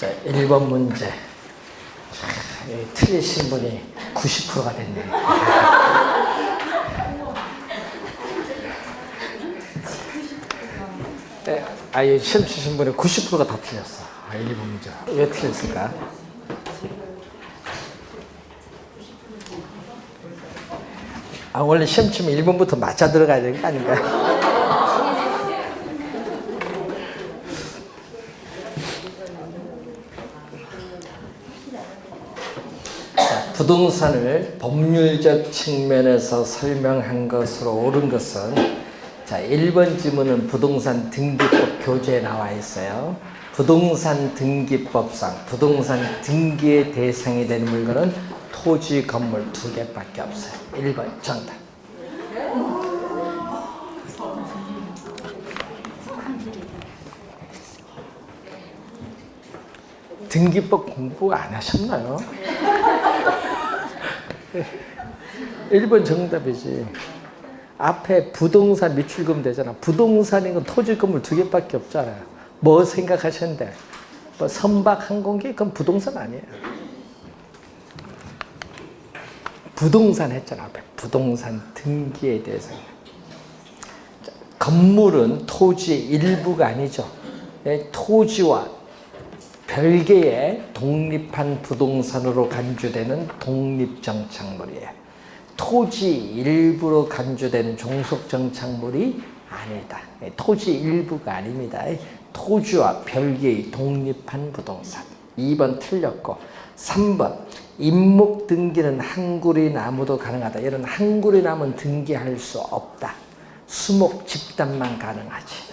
자, 1번 문제. 자, 틀리신 분이 90%가 됐네. 네, 시험 치신 분이 90%가 다 틀렸어. 1번 문제. 왜 틀렸을까? 원래 시험 치면 1번부터 맞아 들어가야 되는 거 아닌가요? 부동산을 법률적 측면에서 설명한 것으로 옳은 것은, 자, 1번 지문은 부동산 등기법 교재에 나와 있어요. 부동산 등기법상 부동산 등기의 대상이 되는 물건은 토지, 건물 2개밖에 없어요. 1번 정답. 등기법 공부 안 하셨나요? 1번 정답이지. 앞에 부동산 미출금 되잖아. 부동산이건 토지, 건물 2개밖에 없잖아요. 뭐 생각하셨는데? 뭐 선박, 항공기? 그건 부동산 아니에요. 부동산 했잖아. 앞에 부동산 등기에 대해서. 건물은 토지의 일부가 아니죠. 토지와 별개의 독립한 부동산으로 간주되는 독립정착물이에요. 토지 일부로 간주되는 종속정착물이 아니다. 토지 일부가 아닙니다. 토지와 별개의 독립한 부동산. 2번 틀렸고, 3번 임목 등기는 한구리 나무도 가능하다. 이런 한구리 나무는 등기할 수 없다. 수목 집단만 가능하지.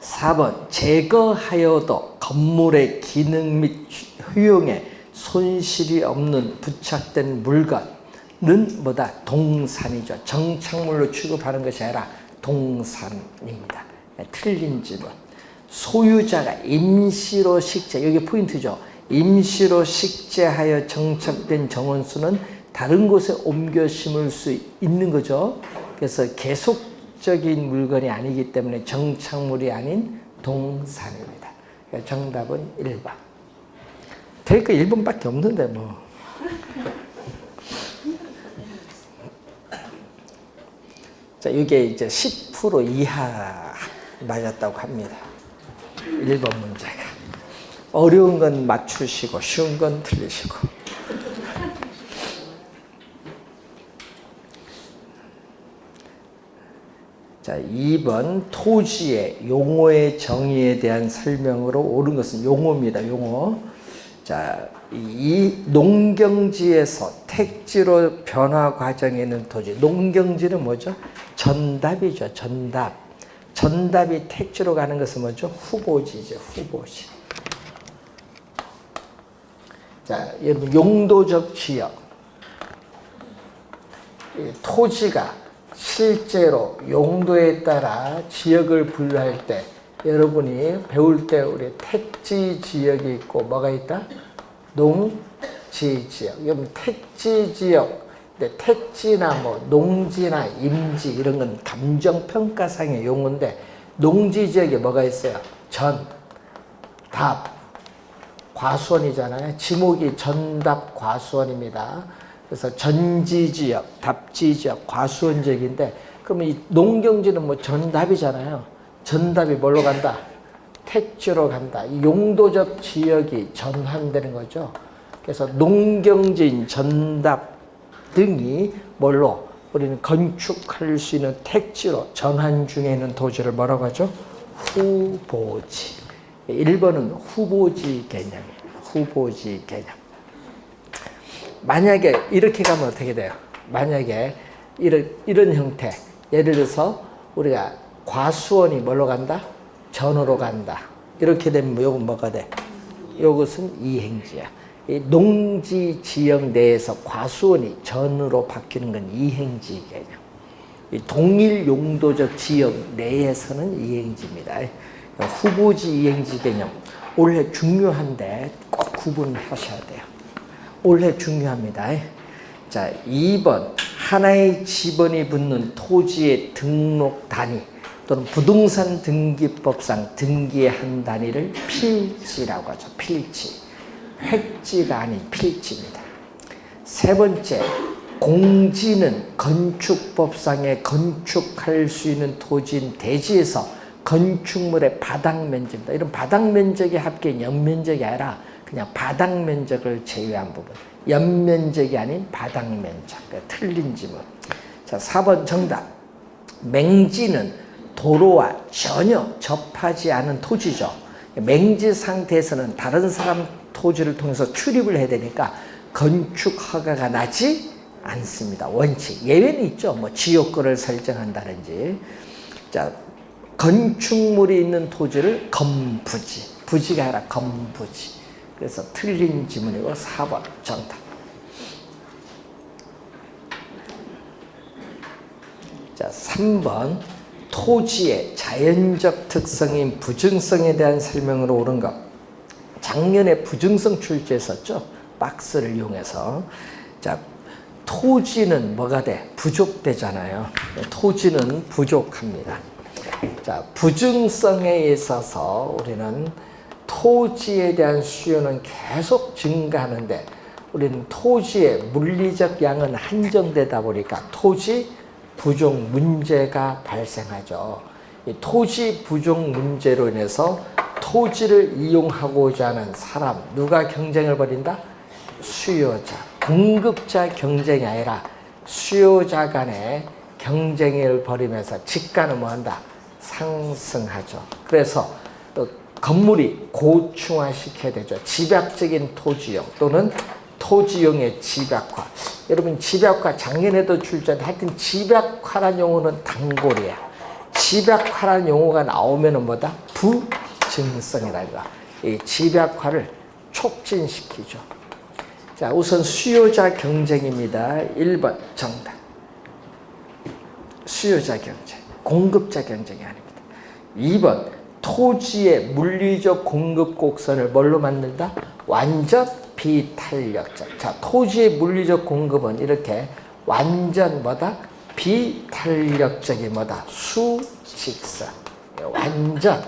4번 제거하여도 건물의 기능 및 효용에 손실이 없는 부착된 물건은 뭐다? 동산이죠. 정착물로 취급하는 것이 아니라 동산입니다. 틀린 질문. 소유자가 임시로 식재, 여기 포인트죠. 임시로 식재하여 정착된 정원수는 다른 곳에 옮겨 심을 수 있는 거죠. 그래서 계속적인 물건이 아니기 때문에 정착물이 아닌 동산입니다. 정답은 1번. 될 거 1번밖에 없는데 뭐. 자, 이게 이제 10% 이하 맞았다고 합니다. 1번 문제가. 어려운 건 맞추시고 쉬운 건 틀리시고. 자, 2번 토지의 용어의 정의에 대한 설명으로 옳은 것은 용어입니다. 용어. 자, 이 농경지에서 택지로 변화 과정에 있는 토지. 농경지는 뭐죠? 전답이죠. 전답. 전답이 택지로 가는 것은 뭐죠? 후보지죠. 후보지. 자, 여러분 용도적 지역. 토지가 실제로 용도에 따라 지역을 분류할 때, 여러분이 배울 때 우리 택지 지역이 있고 뭐가 있다? 농지 지역. 여러분 택지 지역, 택지나 뭐 농지나 임지 이런 건 감정평가상의 용어인데, 농지 지역에 뭐가 있어요? 전, 답, 과수원이잖아요. 지목이 전답 과수원입니다. 그래서 전지지역, 답지지역, 과수원지역인데, 그러면 이 농경지는 뭐 전답이잖아요. 전답이 뭘로 간다? 택지로 간다. 이 용도적 지역이 전환되는 거죠. 그래서 농경지인 전답 등이 뭘로? 우리는 건축할 수 있는 택지로 전환 중에 있는 토지를 뭐라고 하죠? 후보지. 1번은 후보지 개념이에요. 후보지 개념. 만약에 이렇게 가면 어떻게 돼요? 만약에 이런 형태, 예를 들어서 우리가 과수원이 뭘로 간다? 전으로 간다. 이렇게 되면 요건 뭐가 돼? 요것은 이행지야. 이 농지 지역 내에서 과수원이 전으로 바뀌는 건 이행지 개념. 이 동일 용도적 지역 내에서는 이행지입니다. 후보지 이행지 개념. 올해 중요한데 꼭 구분하셔야 돼요. 올해 중요합니다. 자, 2번 하나의 지번이 붙는 토지의 등록 단위. 또는 부동산 등기법상 등기의 한 단위를 필지라고 하죠. 필지. 획지가 아닌 필지입니다. 세 번째, 공지는 건축법상에 건축할 수 있는 토지인 대지에서 건축물의 바닥 면적입니다. 이런 바닥 면적이 합계 연면적이 아니라 그냥 바닥 면적을 제외한 부분. 연면적이 아닌 바닥 면적. 그러니까 틀린 지문. 자, 4번 정답. 맹지는 도로와 전혀 접하지 않은 토지죠. 맹지 상태에서는 다른 사람 토지를 통해서 출입을 해야 되니까 건축 허가가 나지 않습니다. 원칙. 예외는 있죠. 뭐 지역구를 설정한다든지. 자, 건축물이 있는 토지를 건부지. 부지가 아니라 건부지. 그래서 틀린 지문이고 4번 정답. 자, 3번 토지의 자연적 특성인 부증성에 대한 설명으로 옳은 것. 작년에 부증성 출제했었죠. 박스를 이용해서. 자, 토지는 뭐가 돼? 부족되잖아요. 토지는 부족합니다. 자, 부증성에 있어서 우리는 토지에 대한 수요는 계속 증가하는데 우리는 토지의 물리적 양은 한정되다 보니까 토지 부족 문제가 발생하죠. 이 토지 부족 문제로 인해서 토지를 이용하고자 하는 사람, 누가 경쟁을 벌인다? 수요자, 공급자 경쟁이 아니라 수요자 간의 경쟁을 벌이면서 집가는 뭐한다? 상승하죠. 그래서 또 건물이 고층화시켜야 되죠. 집약적인 토지용 또는 토지용의 집약화. 여러분 집약화 작년에도 출제한 하여튼 집약화란 용어는 단골이야. 집약화란 용어가 나오면은 뭐다? 부증성이랄까. 이 집약화를 촉진시키죠. 자, 우선 수요자 경쟁입니다. 1번 정답. 수요자 경쟁, 공급자 경쟁이 아닙니다. 2번 토지의 물리적 공급 곡선을 뭘로 만든다? 완전 비탄력적. 자, 토지의 물리적 공급은 이렇게 완전 뭐다? 비탄력적인 뭐다? 수직선. 완전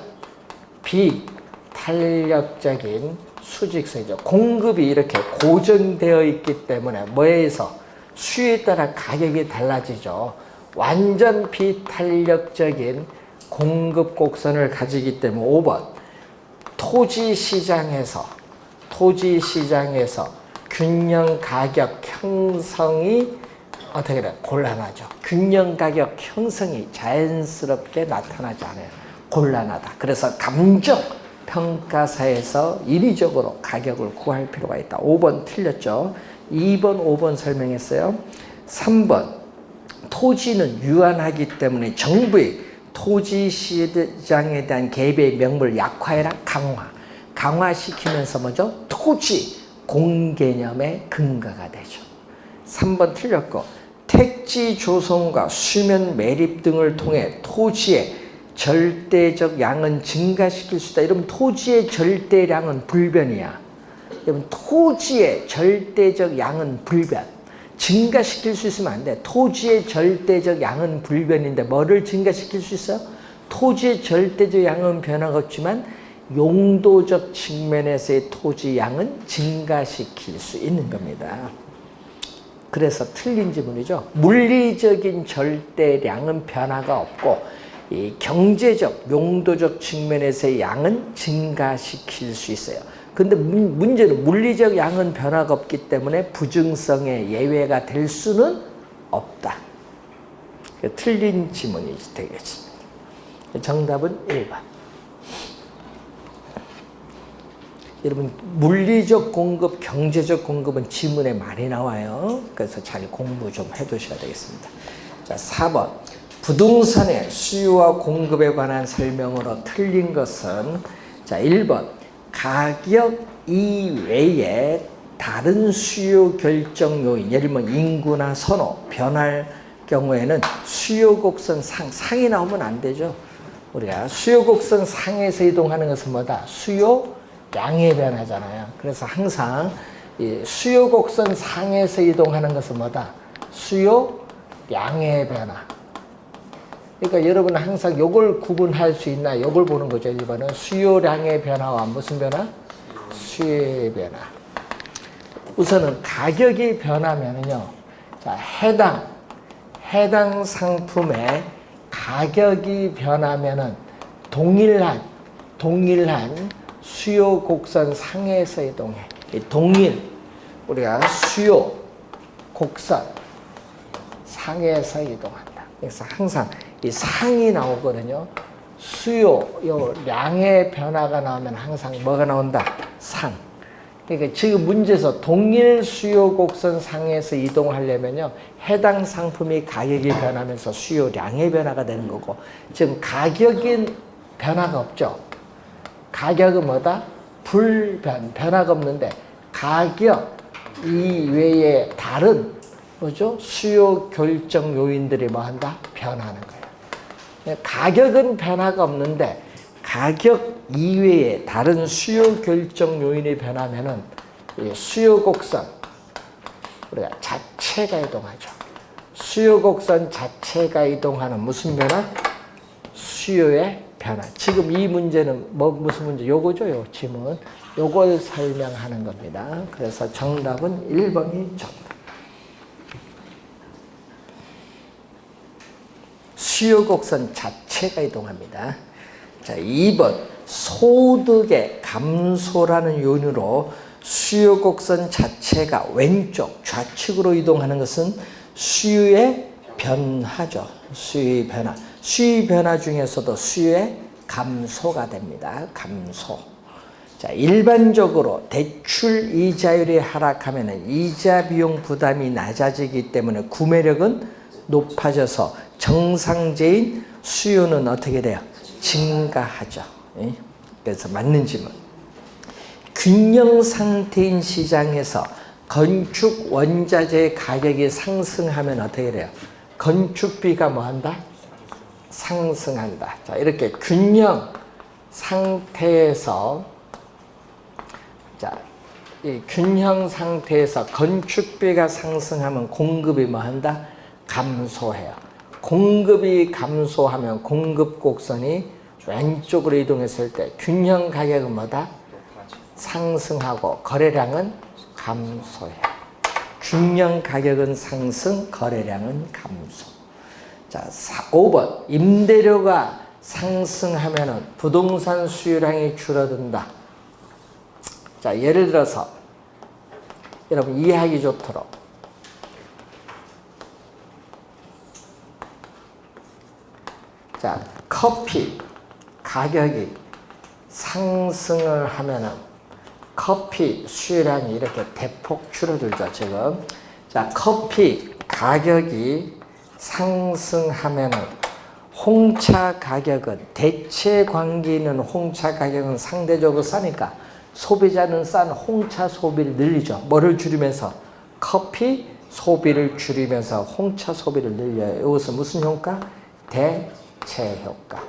비탄력적인 수직선이죠. 공급이 이렇게 고정되어 있기 때문에 뭐에 의해서 수요에 따라 가격이 달라지죠. 완전 비탄력적인 공급 곡선을 가지기 때문에 5번 토지 시장에서 균형 가격 형성이 어떻게 돼? 곤란하죠. 균형 가격 형성이 자연스럽게 나타나지 않아요. 곤란하다. 그래서 감정 평가사에서 인위적으로 가격을 구할 필요가 있다. 5번 틀렸죠. 2번, 5번 설명했어요. 3번 토지는 유한하기 때문에 정부의 토지 시장에 대한 개입의 명분을 약화해라 강화시키면서 뭐죠? 토지 공개념의 근거가 되죠. 3번 틀렸고 택지 조성과 수면 매립 등을 통해 토지의 절대적 양은 증가시킬 수 있다. 이러면 토지의 절대량은 불변이야. 여러분 토지의 절대적 양은 불변. 증가시킬 수 있으면 안 돼. 토지의 절대적 양은 불변인데 뭐를 증가시킬 수 있어요? 토지의 절대적 양은 변화가 없지만 용도적 측면에서의 토지 양은 증가시킬 수 있는 겁니다. 그래서 틀린 지문이죠. 물리적인 절대량은 변화가 없고 이 경제적, 용도적 측면에서의 양은 증가시킬 수 있어요. 근데 문제는 물리적 양은 변화가 없기 때문에 부증성의 예외가 될 수는 없다. 틀린 지문이 되겠습니다. 정답은 1번. 여러분 물리적 공급, 경제적 공급은 지문에 많이 나와요. 그래서 잘 공부 좀 해두셔야 되겠습니다. 자, 4번 부동산의 수요와 공급에 관한 설명으로 틀린 것은 자 1번 가격 이외에 다른 수요 결정 요인, 예를 들면 인구나 선호, 변할 경우에는 수요 곡선 상이 나오면 안 되죠. 우리가 수요 곡선 상에서 이동하는 것은 뭐다? 수요 양의 변화잖아요. 그래서 항상 이 수요 곡선 상에서 이동하는 것은 뭐다? 수요 양의 변화. 그러니까 여러분은 항상 요걸 구분할 수 있나 요걸 보는 거죠. 1번은 수요량의 변화와 무슨 변화? 수요의 변화. 우선은 가격이 변하면은요. 자, 해당 상품의 가격이 변하면은 동일한 수요 곡선 상에서 이동해. 이 동일 우리가 수요 곡선 상에서 이동한다. 그래서 항상 이 상이 나오거든요. 수요, 요 량의 변화가 나오면 항상 뭐가 나온다? 상. 그러니까 지금 문제에서 동일 수요 곡선 상에서 이동하려면요. 해당 상품이 가격이 변하면서 수요량의 변화가 되는 거고 지금 가격인 변화가 없죠. 가격은 뭐다? 변화가 없는데 가격 이외에 다른 뭐죠? 수요 결정 요인들이 뭐 한다? 변하는 거예요. 가격은 변화가 없는데 가격 이외에 다른 수요 결정 요인이 변하면은 수요 곡선 우리가 자체가 이동하죠. 수요 곡선 자체가 이동하는 무슨 변화? 수요의 변화. 지금 이 문제는 무슨 문제? 요거죠, 요 지문. 요걸 설명하는 겁니다. 그래서 정답은 1번이 정답. 수요 곡선 자체가 이동합니다. 자, 2번 소득의 감소라는 요인으로 수요 곡선 자체가 왼쪽 좌측으로 이동하는 것은 수요의 변화죠. 수요의 변화. 수요의 변화 중에서도 수요의 감소가 됩니다. 감소. 자, 일반적으로 대출 이자율이 하락하면 이자 비용 부담이 낮아지기 때문에 구매력은 높아져서 정상제인 수요는 어떻게 돼요? 증가하죠. 그래서 맞는 질문. 균형 상태인 시장에서 건축 원자재 가격이 상승하면 어떻게 돼요? 건축비가 뭐 한다? 상승한다. 자, 이렇게 균형 상태에서 이 균형 상태에서 건축비가 상승하면 공급이 뭐 한다? 감소해요. 공급이 감소하면 공급 곡선이 왼쪽으로 이동했을 때 균형 가격은 뭐다? 상승하고 거래량은 감소해요. 균형 가격은 상승, 거래량은 감소. 자, 5번 임대료가 상승하면 부동산 수요량이 줄어든다. 자, 예를 들어서 여러분 이해하기 좋도록 자, 커피 가격이 상승을 하면은 커피 수요량이 이렇게 대폭 줄어들죠, 지금. 자, 커피 가격이 상승하면은 홍차 가격은 대체 관계는 홍차 가격은 상대적으로 싸니까 소비자는 싼 홍차 소비를 늘리죠. 뭐를 줄이면서? 커피 소비를 줄이면서 홍차 소비를 늘려요. 이것은 무슨 효과? 대체 효과.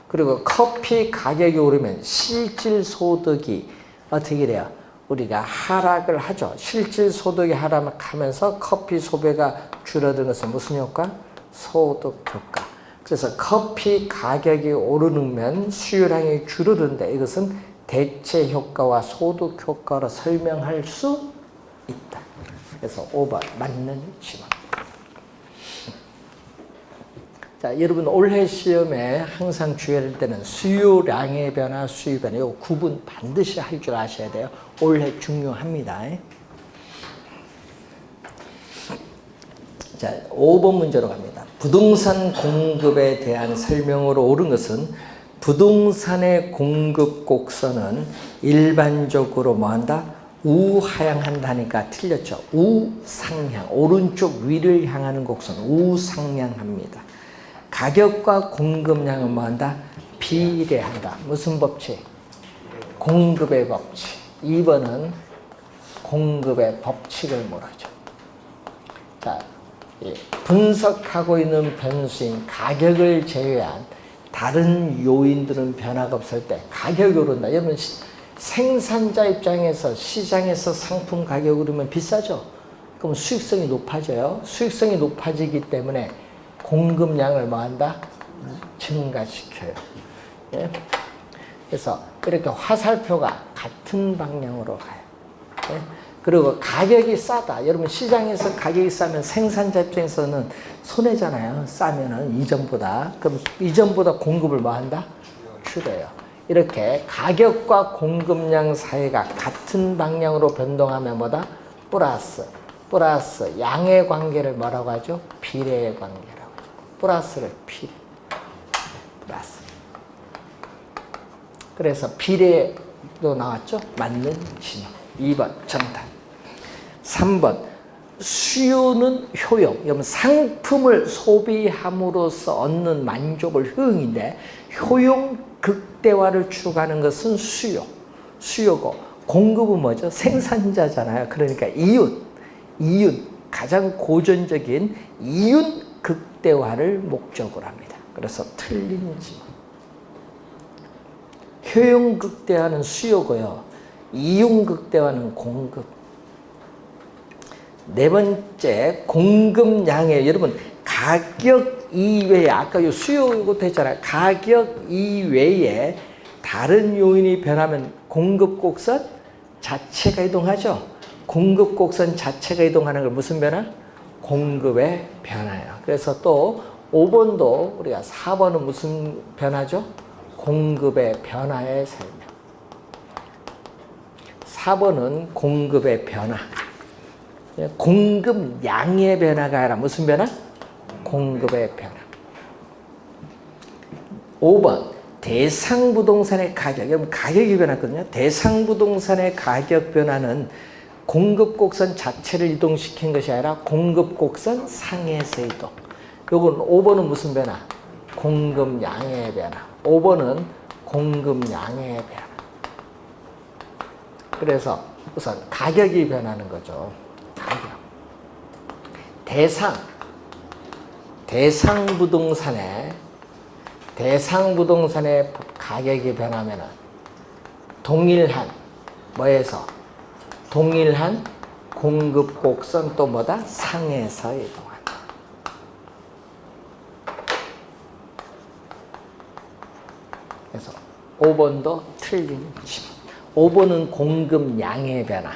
그리고 커피 가격이 오르면 실질 소득이 어떻게 돼요? 우리가 하락을 하죠. 실질 소득이 하락하면서 커피 소비가 줄어드는 것은 무슨 효과? 소득 효과. 그래서 커피 가격이 오르면 수요량이 줄어드는데 이것은 대체 효과와 소득 효과로 설명할 수 있다. 그래서 5번 맞는 질문. 자, 여러분 올해 시험에 항상 주의할 때는 수요량의 변화, 수요 변화 이 구분 반드시 할 줄 아셔야 돼요. 올해 중요합니다. 자, 5번 문제로 갑니다. 부동산 공급에 대한 설명으로 옳은 것은 부동산의 공급 곡선은 일반적으로 뭐한다? 우하향한다니까 틀렸죠. 우상향, 오른쪽 위를 향하는 곡선 우상향합니다. 가격과 공급량은 뭐한다? 비례한다. 무슨 법칙? 공급의 법칙. 2번은 공급의 법칙을 모르죠. 자, 분석하고 있는 변수인 가격을 제외한 다른 요인들은 변화가 없을 때 가격이 오른다. 여러분 생산자 입장에서 시장에서 상품 가격이 오르면 비싸죠. 그럼 수익성이 높아져요. 수익성이 높아지기 때문에 공급량을 뭐한다? 증가시켜요. 예? 그래서 이렇게 화살표가 같은 방향으로 가요. 예? 그리고 가격이 싸다. 여러분 시장에서 가격이 싸면 생산자 입장에서는 손해잖아요. 싸면은 이전보다. 그럼 이전보다 공급을 뭐 한다? 줄여요. 이렇게 가격과 공급량 사이가 같은 방향으로 변동하면 뭐다? 플러스. 플러스 양의 관계를 뭐라고 하죠? 비례의 관계라고 하죠. 플러스를 비례. 플러스. 그래서 비례도 나왔죠? 맞는 진호. 2번 정답. 3번 수요는 효용. 여러분 상품을 소비함으로써 얻는 만족을 효용인데 효용 극대화를 추구하는 것은 수요고 공급은 뭐죠? 생산자잖아요. 그러니까 이윤 가장 고전적인 이윤 극대화를 목적으로 합니다. 그래서 틀린 지문. 효용 극대화는 수요고요. 이윤 극대화는 공급. 네 번째 공급량에 여러분 가격 이외에 아까 요 수요부터 했잖아요. 가격 이외에 다른 요인이 변하면 공급 곡선 자체가 이동하죠. 공급 곡선 자체가 이동하는 걸 무슨 변화? 공급의 변화예요. 그래서 또 5번도 우리가 4번은 무슨 변화죠? 공급의 변화의 설명. 4번은 공급의 변화. 공급량의 변화가 아니라 무슨 변화? 공급의 변화. 5번 대상 부동산의 가격. 여러분 가격이 변했거든요. 대상 부동산의 가격 변화는 공급 곡선 자체를 이동시킨 것이 아니라 공급 곡선 상에서 이동. 요건 5번은 무슨 변화? 공급량의 변화. 5번은 공급량의 변화. 그래서 우선 가격이 변하는 거죠. 가격. 대상 부동산의 가격이 변하면은 동일한 공급 곡선 또 뭐다? 상에서 이동한다. 그래서 5번도 틀린 질문. 5번은 공급량의 변화.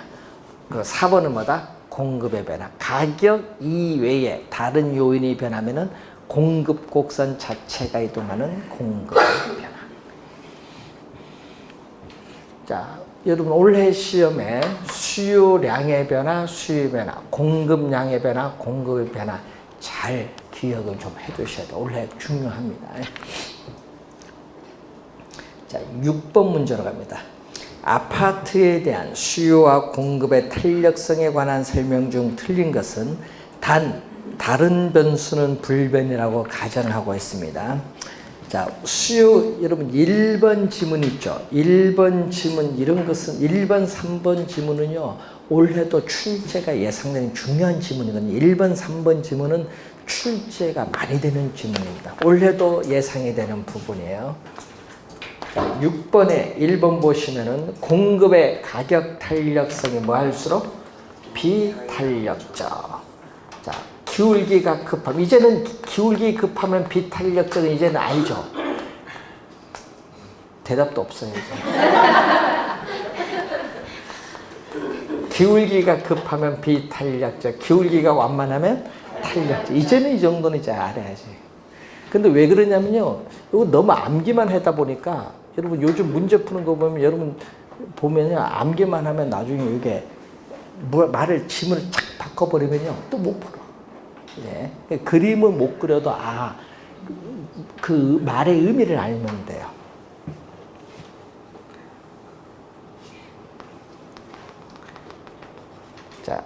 그 4번은 뭐다? 공급의 변화. 가격 이외에 다른 요인이 변하면은 공급 곡선 자체가 이동하는 공급의 변화. 자, 여러분 올해 시험에 수요량의 변화, 수요의 변화, 공급량의 변화, 공급의 변화 잘 기억을 좀 해두셔야 돼요. 올해 중요합니다. 자, 6번 문제로 갑니다. 아파트에 대한 수요와 공급의 탄력성에 관한 설명 중 틀린 것은 다른 변수는 불변이라고 가정을 하고 있습니다. 자, 수요, 여러분 1번 지문 있죠? 1번 지문 이런 것은 1번, 3번 지문은요. 올해도 출제가 예상되는 중요한 지문이거든요. 1번, 3번 지문은 출제가 많이 되는 지문입니다. 올해도 예상이 되는 부분이에요. 자, 6번에 1번 보시면은 공급의 가격 탄력성이 뭐 할수록 비탄력적. 자, 기울기가 급함. 이제는 기울기 급하면 비탄력적은 이제는 알죠. 대답도 없어요. 이제. 기울기가 급하면 비탄력적. 기울기가 완만하면 탄력적. 이제는 이 정도는 이제 알아야지. 근데 왜 그러냐면요. 이거 너무 암기만 하다 보니까 여러분 요즘 문제 푸는 거 보면 여러분 보면요. 암기만 하면 나중에 이게 지문을 착 바꿔버리면요. 또 못 풀어. 예. 그림을 못 그려도 그 말의 의미를 알면 돼요. 자,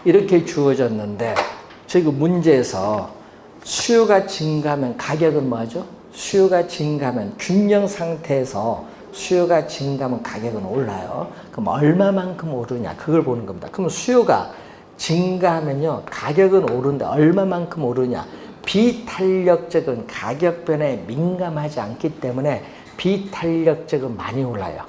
이렇게 주어졌는데 지금 문제에서 수요가 증가하면 가격은 뭐죠? 수요가 증가하면 균형 상태에서 수요가 증가하면 가격은 올라요. 그럼 얼마만큼 오르냐 그걸 보는 겁니다. 그럼 수요가 증가하면요 가격은 오르는데 얼마만큼 오르냐. 비탄력적은 가격 변화에 민감하지 않기 때문에 비탄력적은 많이 올라요.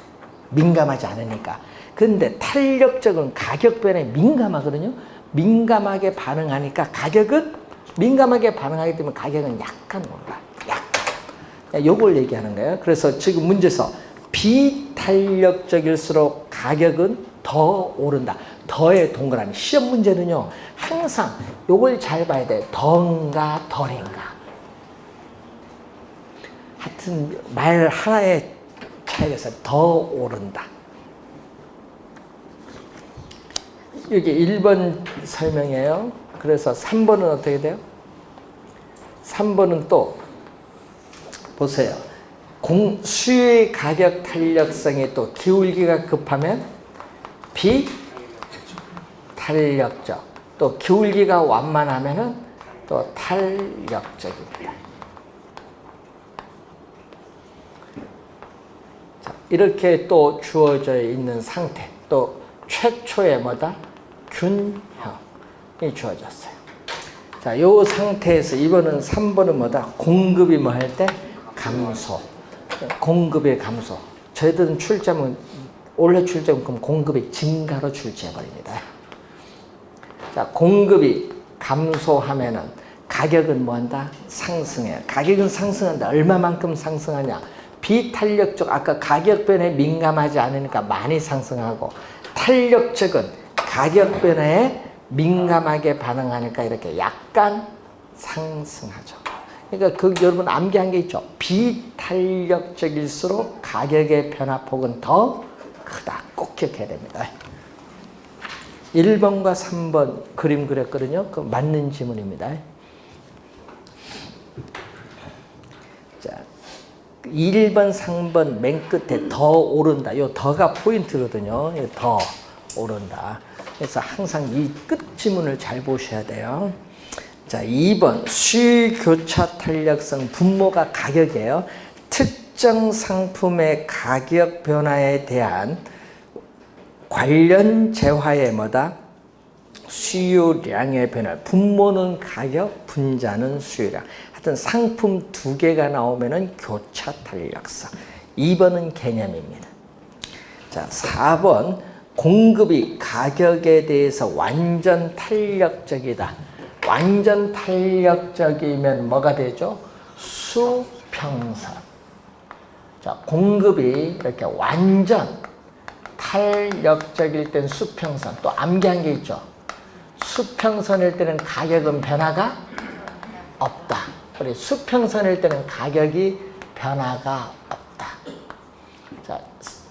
민감하지 않으니까. 근데 탄력적은 가격 변화에 민감하거든요. 민감하게 반응하니까 가격은 민감하게 반응하기 때문에 가격은 약간 올라요. 약간. 요걸 얘기하는 거예요. 그래서 지금 문제에서 비탄력적일수록 가격은 더 오른다. 더의 동그라미. 시험 문제는요, 항상 요걸 잘 봐야 돼. 더인가 덜인가. 하여튼 말 하나의 차이가 있어요. 더 오른다. 여기 1번 설명이에요. 그래서 3번은 어떻게 돼요? 3번은 또 보세요. 수요의 가격 탄력성이 또 기울기가 급하면 비탄력적, 또 기울기가 완만하면은 또 탄력적입니다. 자, 이렇게 또 주어져 있는 상태, 또 최초의 뭐다? 균형이 주어졌어요. 자, 요 상태에서 2번은 3번은 뭐다? 공급이 뭐 할 때? 감소. 공급의 감소. 저희들은 출제하면 올해 출제하면 그럼 공급이 증가로 출제해버립니다. 자, 공급이 감소하면은 가격은 뭐 한다? 상승해요. 가격은 상승한다. 얼마만큼 상승하냐? 비탄력적, 아까 가격 변화에 민감하지 않으니까 많이 상승하고, 탄력적은 가격 변화에 민감하게 반응하니까 이렇게 약간 상승하죠. 그러니까 여러분 암기한 게 있죠. 비탄력적일수록 가격의 변화폭은 더 크다. 꼭 기억해야 됩니다. 1번과 3번 그림 그렸거든요. 그 맞는 지문입니다. 자, 1번, 3번 맨 끝에 더 오른다. 요 더가 포인트거든요. 더 오른다. 그래서 항상 이 끝 지문을 잘 보셔야 돼요. 자, 2번 수요교차 탄력성 분모가 가격이에요. 특정 상품의 가격 변화에 대한 관련 재화의 뭐다? 수요량의 변화. 분모는 가격, 분자는 수요량. 하여튼 상품 두 개가 나오면은 교차 탄력성. 2번은 개념입니다. 자, 4번 공급이 가격에 대해서 완전 탄력적이다. 완전 탄력적이면 뭐가 되죠? 수평선. 자, 공급이 이렇게 완전 탄력적일 땐 수평선. 또 암기한 게 있죠. 수평선일 때는 가격은 변화가 없다. 우리 수평선일 때는 가격이 변화가 없다. 자,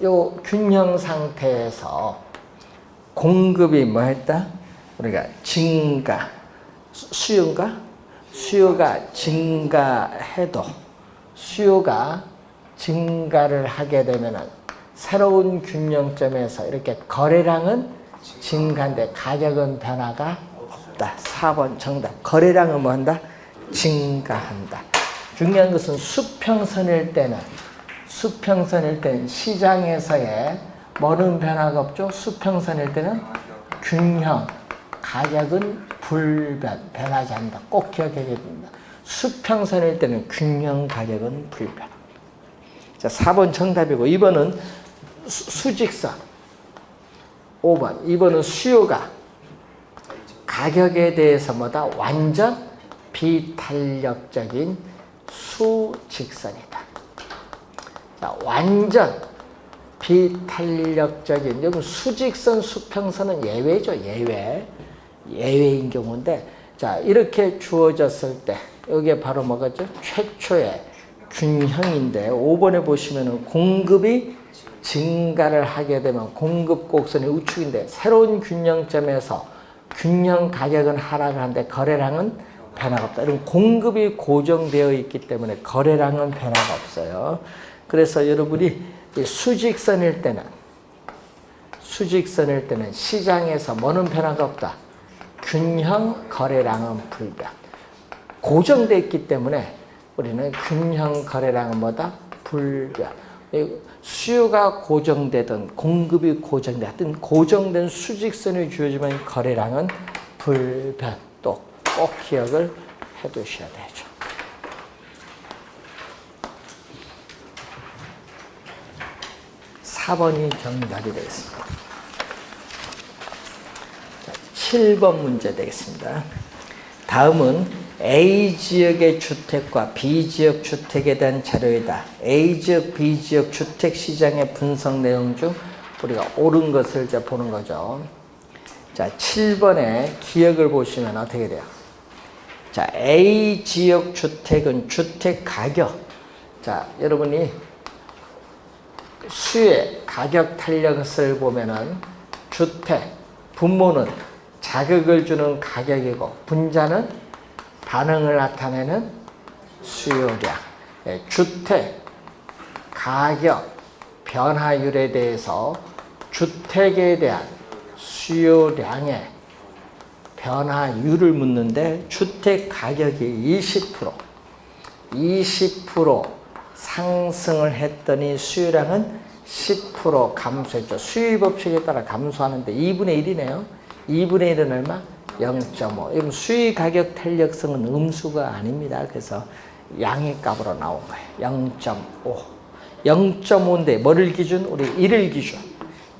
요 균형 상태에서 공급이 뭐 했다? 우리가 증가, 수요가 증가해도 수요가 증가를 하게 되면은 새로운 균형점에서 이렇게 거래량은 증가인데 가격은 변화가 없다. 4번 정답. 거래량은 뭐 한다? 증가한다. 중요한 것은 수평선일 때는 시장에서의 뭐는 변화가 없죠? 수평선일 때는 균형, 가격은 불변, 변하지 않는다. 꼭 기억해야 됩니다. 수평선일 때는 균형, 가격은 불변. 자, 4번 정답이고 2번은 수직선. 5번. 2번은 수요가 가격에 대해서 뭐다? 완전 비탄력적인 수직선이다. 자, 완전 비탄력적인, 여러분 수직선, 수평선은 예외죠. 예외인 경우인데, 자, 이렇게 주어졌을 때 여기에 바로 뭐가죠? 최초의 균형인데 5번에 보시면은 공급이 증가를 하게 되면 공급 곡선이 우측인데 새로운 균형점에서 균형 가격은 하락을 하는데 거래량은 변화가 없다. 이런 공급이 고정되어 있기 때문에 거래량은 변화가 없어요. 그래서 여러분이 수직선일 때는 시장에서 뭐는 변화가 없다. 균형, 거래량은 불변. 고정되어 있기 때문에 우리는 균형, 거래량은 뭐다? 불변. 수요가 고정되든 공급이 고정되든 고정된 수직선이 주어지면 거래량은 불변. 또 꼭 기억을 해 두셔야 되죠. 자, 4번이 정답이 되겠습니다. 자, 7번 문제 되겠습니다. 다음은 A 지역의 주택과 B 지역 주택에 대한 자료이다. A 지역, B 지역 주택 시장의 분석 내용 중 우리가 옳은 것을 이제 보는 거죠. 자, 7번에 기역을 보시면 어떻게 돼요? 자, A 지역 주택은 주택 가격. 자, 여러분이 수의 가격 탄력을 보면은 주택, 분모는 자극을 주는 가격이고 분자는 반응을 나타내는 수요량. 주택 가격 변화율에 대해서 주택에 대한 수요량의 변화율을 묻는데 주택 가격이 20% 상승을 했더니 수요량은 10% 감소했죠. 수요 법칙에 따라 감소하는데 2분의 1이네요. 2분의 1은 얼마? 0.5. 이건 수의 가격 탄력성은 음수가 아닙니다. 그래서 양의 값으로 나온 거예요. 0.5. 0.5인데 뭐를 기준? 우리 1을 기준.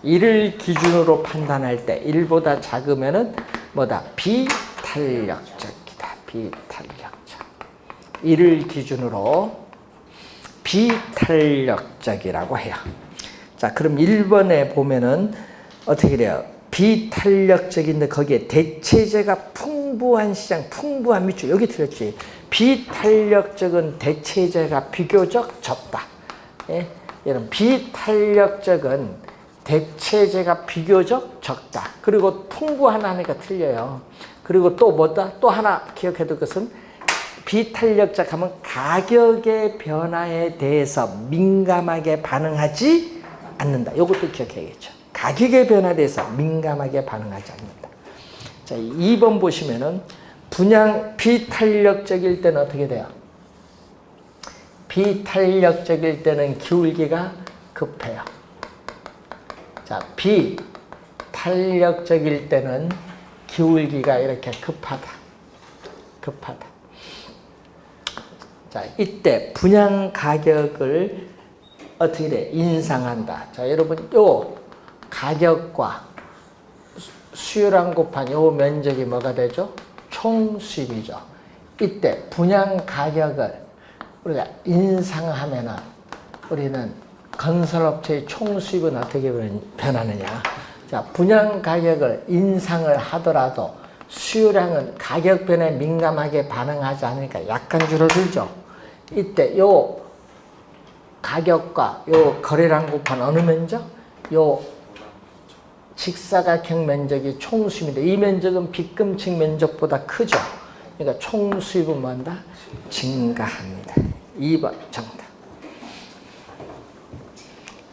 1을 기준으로 판단할 때 1보다 작으면은 뭐다? 비탄력적이다. 비탄력적. 1을 기준으로 비탄력적이라고 해요. 자, 그럼 1번에 보면은 어떻게 돼요? 비탄력적인데 거기에 대체재가 풍부한 시장, 풍부한 밑줄. 여기 틀렸지. 비탄력적은 대체재가 비교적 적다. 예? 여러분, 비탄력적은 대체재가 비교적 적다. 그리고 풍부하다니까 틀려요. 그리고 또 뭐다? 또 하나 기억해둘 것은 비탄력적 하면 가격의 변화에 대해서 민감하게 반응하지 않는다. 이것도 기억해야겠죠. 가격의 변화에 대해서 민감하게 반응하지 않는다. 자, 2번 보시면은 분양 비탄력적일 때는 어떻게 돼요? 비탄력적일 때는 기울기가 급해요. 자, 비탄력적일 때는 기울기가 이렇게 급하다. 자, 이때 분양 가격을 어떻게 돼? 인상한다. 자, 여러분, 요 가격과 수요량 곱한 요 면적이 뭐가 되죠? 총 수입이죠. 이때 분양 가격을 우리가 인상하면은 우리는 건설업체의 총 수입은 어떻게 변하느냐? 자, 분양 가격을 인상을 하더라도 수요량은 가격 변화에 민감하게 반응하지 않으니까 약간 줄어들죠. 이때 요 가격과 요 거래량 곱한 어느 면적? 요 직사각형 면적이 총 수입인데 이 면적은 빗금칙 면적보다 크죠. 그러니까 총 수입은 뭔다? 증가합니다. 2번 정답.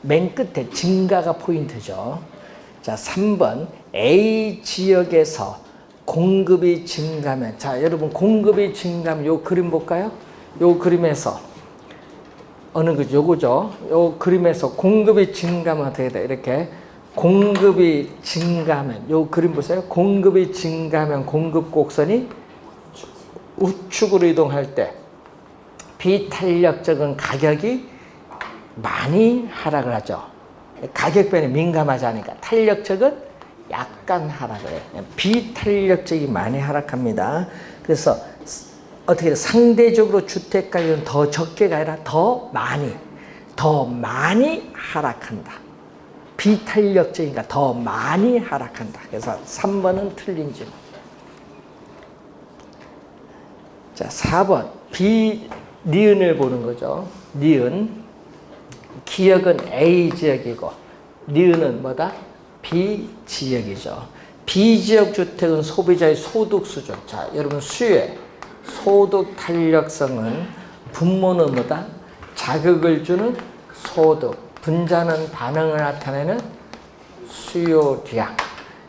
맨 끝에 증가가 포인트죠. 자, 3번 A 지역에서 공급이 증가하면, 자, 여러분 공급이 증가하면 요 그림 볼까요? 요 그림에서 어느 그 요거죠. 요 그림에서 공급이 증가하면 어떻게 돼? 이렇게 공급이 증가하면 요 그림 보세요. 공급이 증가하면 공급 곡선이 우측으로 이동할 때 비탄력적인 가격이 많이 하락을 하죠. 가격 변에 민감하지 않으니까. 탄력적은 약간 하락을 해요. 비탄력적이 많이 하락합니다. 그래서 어떻게 상대적으로 주택 가격은 더 적게가 아니라 더 많이 하락한다. 비탄력적이니까 더 많이 하락한다. 그래서 3번은 틀린 질문. 자, 4번 니은을 보는 거죠. 니은. 기역은 A 지역이고 니은은 뭐다? B 지역이죠. B 지역 주택은 소비자의 소득 수준. 자, 여러분 수요의 소득 탄력성은 분모는 뭐다? 자극을 주는 소득. 분자는 반응을 나타내는 수요량.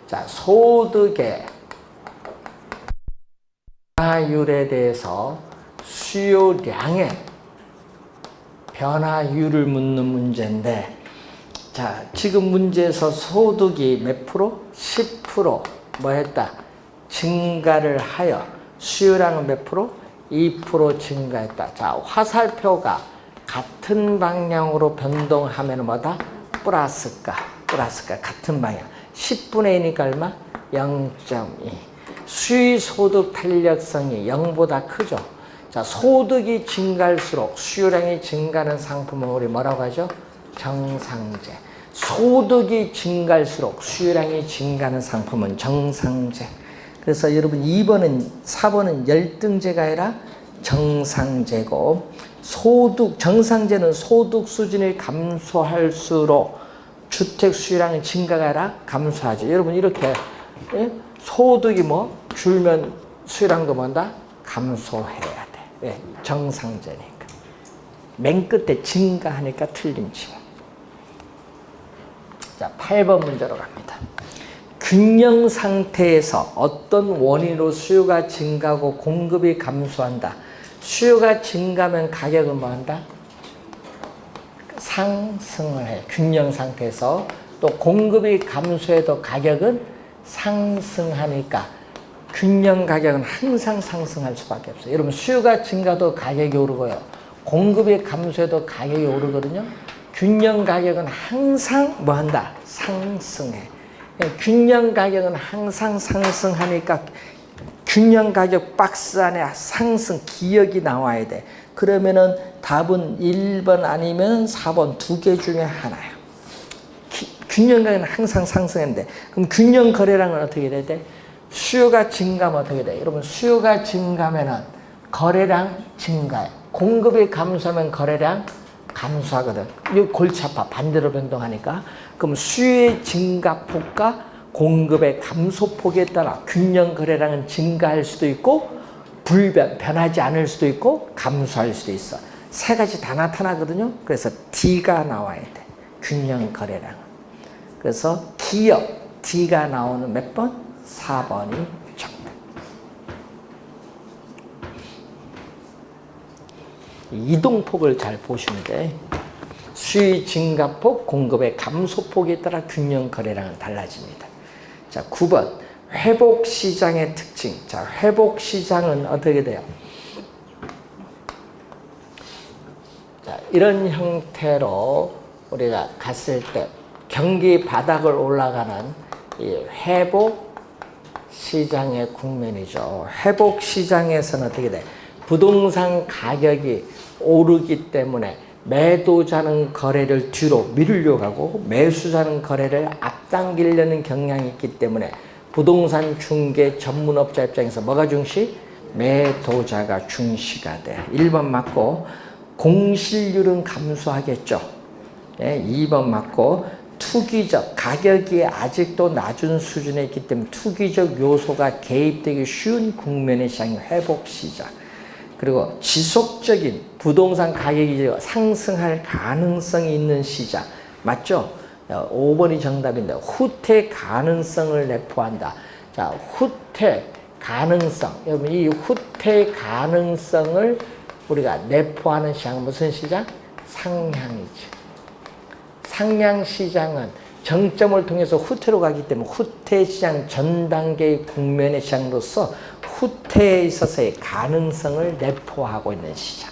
자, 소득의 변화율에 대해서 수요량의 변화율을 묻는 문제인데, 자, 지금 문제에서 소득이 몇 프로? 10% 뭐 했다? 증가를 하여 수요량은 몇 프로? 2% 증가했다. 자, 화살표가 같은 방향으로 변동하면 뭐다? 플러스가 같은 방향. 10분의 2니까 얼마? 0.2. 수의 소득 탄력성이 0보다 크죠. 자, 소득이 증가할수록 수요량이 증가하는 상품은 우리 뭐라고 하죠? 정상재. 소득이 증가할수록 수요량이 증가하는 상품은 정상재. 그래서 여러분 4번은 열등재가 아니라 정상재고, 정상재는 소득 수준이 감소할수록 주택 수요량의 증가가 아니라 감소하죠. 여러분 이렇게 소득이 줄면 수요량도 뭔다? 감소해야 돼. 정상재니까. 맨 끝에 증가하니까 틀림치. 자, 8번 문제로 갑니다. 균형 상태에서 어떤 원인으로 수요가 증가하고 공급이 감소한다. 수요가 증가하면 가격은 뭐한다? 상승을 해. 균형 상태에서. 또 공급이 감소해도 가격은 상승하니까 균형 가격은 항상 상승할 수밖에 없어요. 여러분 수요가 증가도 가격이 오르고요. 공급이 감소해도 가격이 오르거든요. 균형 가격은 항상 뭐한다? 상승해. 균형 가격은 항상 상승하니까 균형 가격 박스 안에 상승 기억이 나와야 돼. 그러면은 답은 1번 아니면 4번 두 개 중에 하나야. 균형 가격은 항상 상승했는데, 그럼 균형 거래량은 어떻게 돼야 돼? 수요가 증가하면 어떻게 돼? 여러분 수요가 증가하면은 거래량 증가해. 공급이 감소하면 거래량 감소하거든. 이 골치 아파. 반대로 변동하니까. 그럼 수요의 증가폭과 공급의 감소폭에 따라 균형 거래량은 증가할 수도 있고 변하지 않을 수도 있고 감소할 수도 있어. 세 가지 다 나타나거든요. 그래서 D가 나와야 돼. 균형 거래량은. 그래서 기업 D가 나오는 몇 번? 4번이 정답. 이동폭을 잘 보시면 돼. 수요 증가폭, 공급의 감소폭에 따라 균형 거래량은 달라집니다. 자, 9번 회복시장의 특징. 자, 회복시장은 어떻게 돼요? 자, 이런 형태로 우리가 갔을 때 경기 바닥을 올라가는 이 회복시장의 국면이죠. 회복시장에서는 어떻게 돼? 부동산 가격이 오르기 때문에 매도자는 거래를 뒤로 미루려고 하고 매수자는 거래를 앞당기려는 경향이 있기 때문에 부동산 중개 전문업자 입장에서 뭐가 중시? 매도자가 중시가 돼. 1번 맞고 공실률은 감소하겠죠. 2번 맞고 투기적 가격이 아직도 낮은 수준에 있기 때문에 투기적 요소가 개입되기 쉬운 국면의 시장이 회복시장. 그리고 지속적인 부동산 가격이 상승할 가능성이 있는 시장. 맞죠? 5번이 정답인데 후퇴 가능성을 내포한다. 자, 후퇴 가능성. 여러분 이 후퇴 가능성을 우리가 내포하는 시장은 무슨 시장? 상향이지. 상향시장은 정점을 통해서 후퇴로 가기 때문에 후퇴시장 전 단계의 국면의 시장으로서 후퇴에 있어서의 가능성을 내포하고 있는 시장.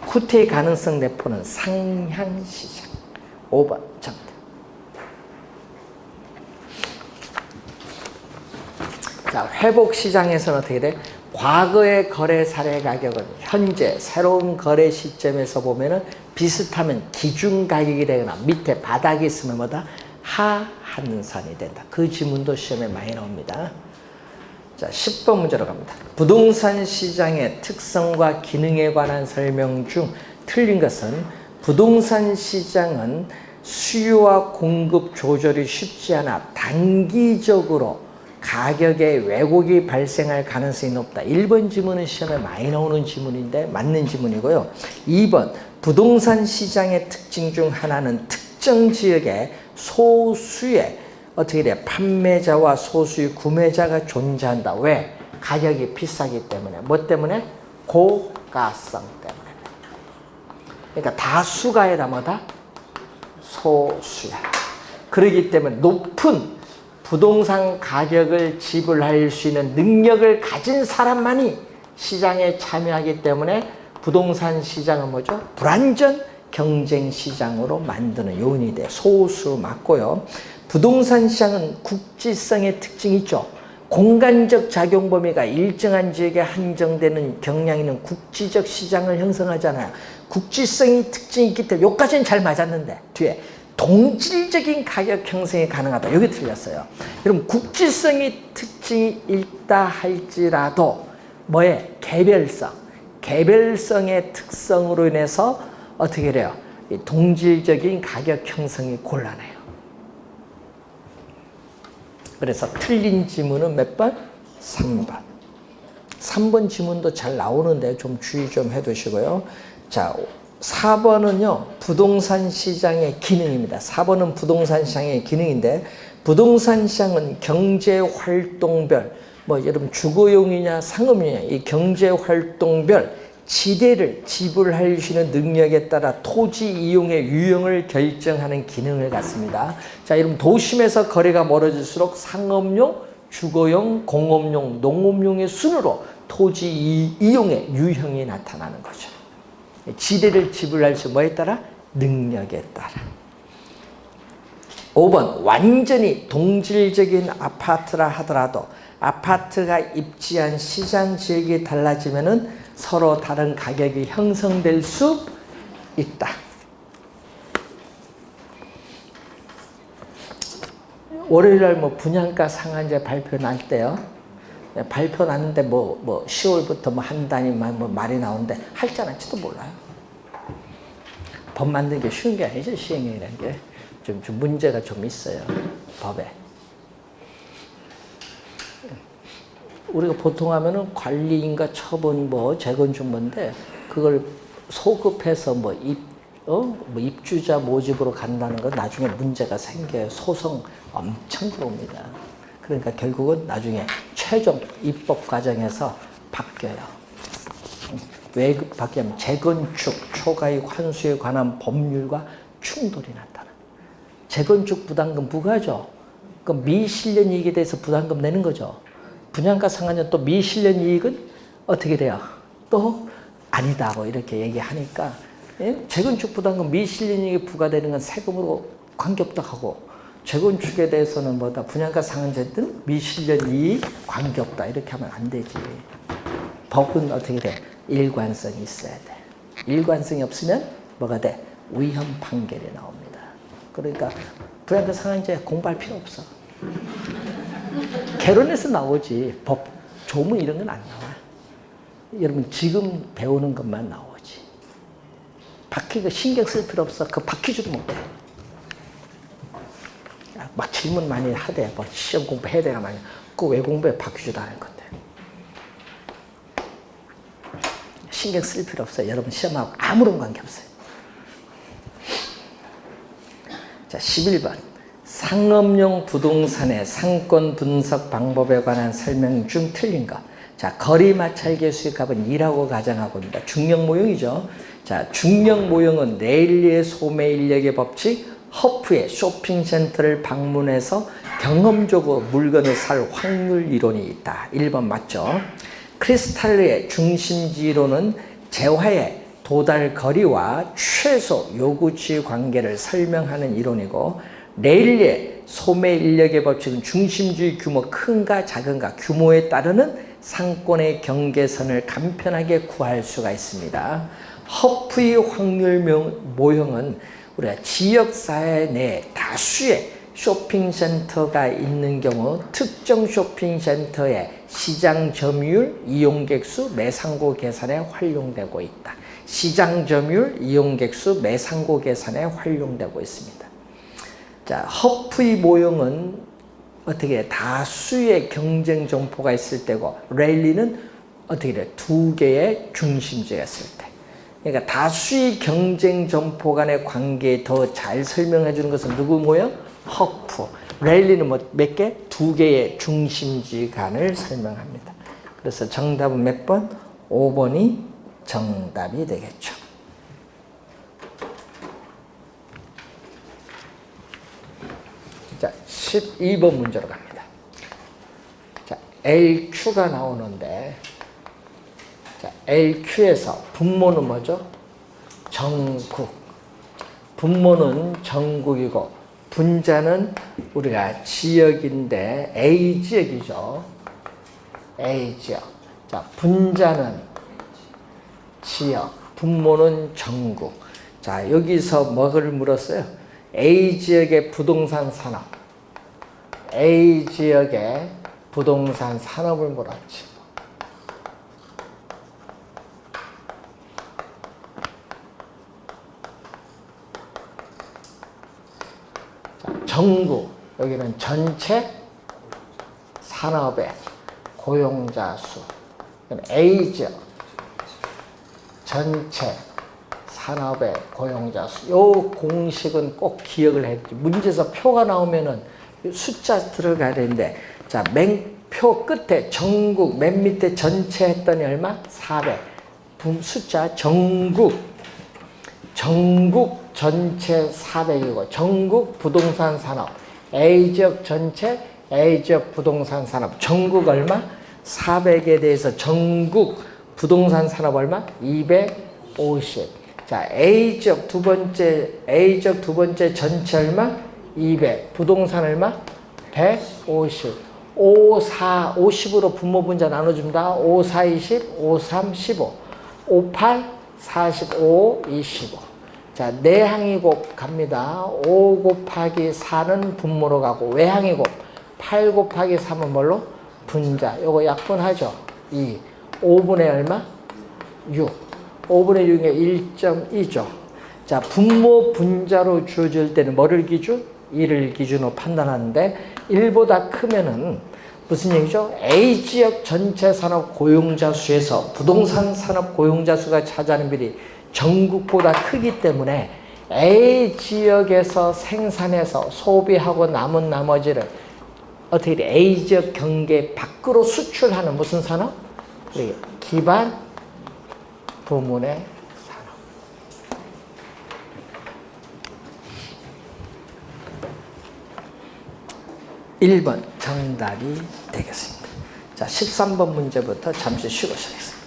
후퇴의 가능성 내포는 상향시장. 5번 정답. 자, 회복시장에서는 어떻게 돼? 과거의 거래 사례 가격은 현재 새로운 거래 시점에서 보면은 비슷하면 기준 가격이 되거나 밑에 바닥이 있으면 뭐다? 하한선이 된다. 그 지문도 시험에 많이 나옵니다. 자, 10번 문제로 갑니다. 부동산 시장의 특성과 기능에 관한 설명 중 틀린 것은 부동산 시장은 수요와 공급 조절이 쉽지 않아 단기적으로 가격에 왜곡이 발생할 가능성이 높다. 1번 지문은 시험에 많이 나오는 지문인데 맞는 지문이고요. 2번 부동산 시장의 특징 중 하나는 특정 지역에 소수의 어떻게 돼? 판매자와 소수의 구매자가 존재한다. 왜? 가격이 비싸기 때문에. 뭐 때문에? 고가성 때문에. 그러니까 다수가 아니라 뭐다? 소수야. 그렇기 때문에 높은 부동산 가격을 지불할 수 있는 능력을 가진 사람만이 시장에 참여하기 때문에 부동산 시장은 뭐죠? 불완전 경쟁 시장으로 만드는 요인이 돼. 소수 맞고요. 부동산 시장은 국지성의 특징이 있죠. 공간적 작용 범위가 일정한 지역에 한정되는 경향에는 국지적 시장을 형성하잖아요. 국지성이 특징이 있기 때문에 여기까지는 잘 맞았는데 뒤에 동질적인 가격 형성이 가능하다. 여기 틀렸어요. 그럼 국지성이 특징이 있다 할지라도 뭐에? 개별성의 특성으로 인해서 어떻게 돼요? 이 동질적인 가격 형성이 곤란해요. 그래서 틀린 지문은 몇 번? 3번. 3번 지문도 잘 나오는데 좀 주의 좀 해두시고요. 자, 4번은요. 부동산 시장의 기능입니다. 4번은 부동산 시장의 기능인데 부동산 시장은 경제활동별 여러분 주거용이냐 상업용이냐 이 경제활동별 지대를 지불할 수 있는 능력에 따라 토지 이용의 유형을 결정하는 기능을 갖습니다. 자, 여러분 도심에서 거리가 멀어질수록 상업용, 주거용, 공업용, 농업용의 순으로 토지 이용의 유형이 나타나는 거죠. 지대를 지불할 수 뭐에 따라? 능력에 따라. 5번 완전히 동질적인 아파트라 하더라도 아파트가 입지한 시장 지역이 달라지면은 서로 다른 가격이 형성될 수 있다. 월요일날 분양가 상한제 발표 날 때요. 발표 났는데 10월부터 한 단위 말이 나오는데 할지 안 할지도 몰라요. 법 만드는 게 쉬운 게 아니죠. 시행령이라는 게 좀 문제가 좀 있어요. 법에. 우리가 보통 하면은 관리인가 처분 재건축 그걸 소급해서 입주자 모집으로 간다는 건 나중에 문제가 생겨요. 소송 엄청 들어옵니다. 그러니까 결국은 나중에 최종 입법 과정에서 바뀌어요. 왜 바뀌냐면 재건축 초과이익 환수에 관한 법률과 충돌이 나타나. 재건축 부담금 부과죠. 그럼 미실현 이익에 대해서 부담금 내는 거죠. 분양가 상한제 또 미실현 이익은 어떻게 돼요? 또 아니다 이렇게 얘기하니까 재건축 부담금 미실현 이익이 부과되는 건 세금으로 관계없다 하고 재건축에 대해서는 분양가 상한제든 미실현 이익 관계없다 이렇게 하면 안 되지. 법은 어떻게 돼? 일관성이 있어야 돼. 일관성이 없으면 뭐가 돼? 위헌 판결이 나옵니다. 그러니까 분양가 상한제 공부할 필요 없어. 개론에서 나오지 법 조문 이런 건 안 나와. 여러분 지금 배우는 것만 나오지. 바퀴가 신경 쓸 필요 없어. 그 바퀴지도 못해. 막 질문 많이 하대. 시험 공부해야 되나 말이야. 그거 왜 공부해? 바퀴지도 안 할 건데. 신경 쓸 필요 없어요. 여러분 시험하고 아무런 관계 없어요. 자, 11번. 상업용 부동산의 상권 분석 방법에 관한 설명 중 틀린 것. 자, 거리 마찰계 수익값은 2라고 가정하고 있습니다. 중력 모형이죠. 자, 중력 모형은 레일리의 소매 인력의 법칙, 허프의 쇼핑센터를 방문해서 경험적으로 물건을 살 확률 이론이 있다. 1번 맞죠? 크리스탈의 중심지 이론은 재화의 도달 거리와 최소 요구치 관계를 설명하는 이론이고, 레일리의 소매 인력의 법칙은 중심지의 규모 큰가 작은가 규모에 따르는 상권의 경계선을 간편하게 구할 수가 있습니다. 허프의 확률 모형은 우리가 지역사회 내 다수의 쇼핑센터가 있는 경우 특정 쇼핑센터의 시장 점유율, 이용객 수, 매상고 계산에 활용되고 있다. 시장 점유율, 이용객 수, 매상고 계산에 활용되고 있습니다. 자, 허프의 모형은 어떻게 다수의 경쟁 점포가 있을 때고, 레일리는 어떻게 돼? 두 개의 중심지가 있을 때. 그러니까 다수의 경쟁 점포 간의 관계에 더 잘 설명해 주는 것은 누구 모형? 허프. 레일리는 몇 개? 두 개의 중심지 간을 설명합니다. 그래서 정답은 몇 번? 5번이 정답이 되겠죠. 자, 12번 문제로 갑니다. 자, LQ가 나오는데, 자, LQ에서 분모는 뭐죠? 전국. 분모는 전국이고, 분자는 우리가 지역인데 A 지역이죠. A 지역. 자, 분자는 지역, 분모는 전국. 자, 여기서 뭐를 물었어요? A 지역의 부동산 산업. A 지역의 부동산 산업을 물었지. 자, 전국. 여기는 전체 산업의 고용자 수. A 지역. 전체 산업의 고용자 수. 요 공식은 꼭 기억을 해야지. 문제에서 표가 나오면은 숫자 들어가야 되는데, 자, 표 끝에 전국, 맨 밑에 전체 했더니 얼마? 400. 숫자 전국 전체 400이고, 전국 부동산 산업. A 지역 전체, A 지역 부동산 산업. 전국 얼마? 400에 대해서 전국 부동산 산업 얼마? 250. 자, A 지역 두 번째 전체 얼마? 200. 부동산 얼마? 150. 5, 4, 50으로 분모 분자 나눠줍니다. 5, 4, 20, 5, 3, 15. 5, 8, 45, 25. 자, 내항이 곱 갑니다. 5 곱하기 4는 분모로 가고, 외항이 곱 8 곱하기 3은 뭘로? 분자. 요거 약분하죠. 2. 5분의 얼마? 6. 5분의 6에 1.2죠. 자, 분모 분자로 주어질 때는 뭐를 기준? 1을 기준으로 판단하는데, 1보다 크면은 무슨 얘기죠? A 지역 전체 산업 고용자 수에서 부동산 산업 고용자 수가 차지하는 비율이 전국보다 크기 때문에 A 지역에서 생산해서 소비하고 남은 나머지를 어떻게 돼? A 지역 경계 밖으로 수출하는 무슨 산업? 기반 부문의 산업. 1번 정답이 되겠습니다. 자, 13번 문제부터 잠시 쉬고 시작하겠습니다.